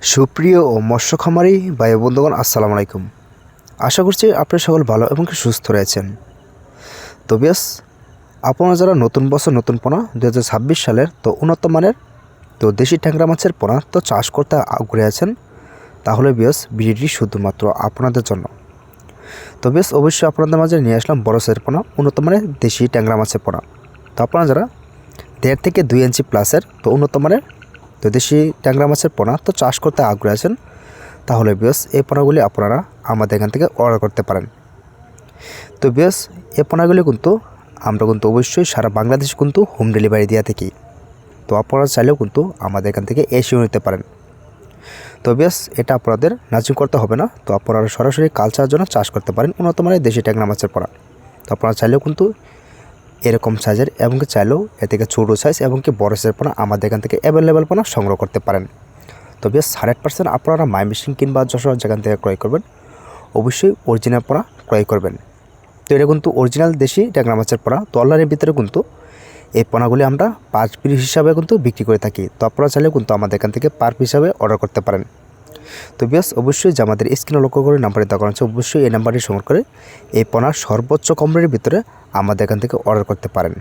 সুপ্রিয় ও মৎস্য খামারি ভাই বন্ধুগণ, আসসালামু আলাইকুম। আশা করছি আপনারা সকল ভালো এবং সুস্থ রয়েছেন। তো বেশ, আপনারা যারা নতুন বছর নতুন পোনা 2026 সালের তো উন্নত মানের তো দেশি ট্যাংরা মাছের পোনা তো চাষ করতে আগ্রহী আছেন, তাহলে বেশ ভিডিওটি শুধুমাত্র আপনাদের জন্য। তো বেশ, অবশ্যই আপনাদের মাঝে নিয়ে আসলাম বড় সাইজের পোনা, উন্নত মানের দেশি ট্যাংরা মাছের পোনা। তো আপনারা যারা 1.5 থেকে 2 ইঞ্চি প্লাসের তো উন্নত মানের তো দেশি ট্যাংরা মাছের পোনা তো চাষ করতে আগ্রহী আছেন, তাহলে বেশ এই পোনাগুলি আপনারা আমাদের এখান থেকে অর্ডার করতে পারেন। তো বেশ, এই পোনাগুলি কিন্তু আমরা কিন্তু অবশ্যই সারা বাংলাদেশে কিন্তু হোম ডেলিভারি দিয়ে থাকি। তো আপনারা চাইলেও কিন্তু আমাদের এখান থেকে এসেও নিতে পারেন। তো বেশ, এটা আপনাদের নার্সিং করতে হবে না, তো আপনারা সরাসরি কালচারের জন্য চাষ করতে পারেন উন্নত মানের দেশি ট্যাংরা মাছের পোনা। তো আপনারা চাইলেও কিন্তু এরকম সাইজের এবং চাইলেও এ থেকে ছোটো সাইজ এবং কি বড় সাইজের পোনা আমাদের এখান থেকে অ্যাভেলেবেল পোনা সংগ্রহ করতে পারেন। তো বেশ 100% আপনারা ময়মনসিংহ কিংবা যশোর যেখান থেকে ক্রয় করবেন অবশ্যই অরিজিনাল পোনা ক্রয় করবেন। তো এটা কিন্তু অরিজিনাল দেশি ট্যাংরা মাছের পোনা। তো অনলাইনের ভিতরে কিন্তু এই পোনাগুলি আমরা পার পিস হিসাবে কিন্তু বিক্রি করে থাকি। তো আপনারা চাইলে কিন্তু আমাদের এখান থেকে পার পিস হিসাবে অর্ডার করতে পারেন। তো বেশ, অবশ্যই যে আমাদের স্ক্রিনে লক্ষ্য করে নাম্বারে দেওয়া আছে, অবশ্যই এই নাম্বারটি সংগ্রহ করে এই পোনার সর্বোচ্চ কম রেটের ভিতরে আমাদের এখান থেকে অর্ডার করতে পারেন।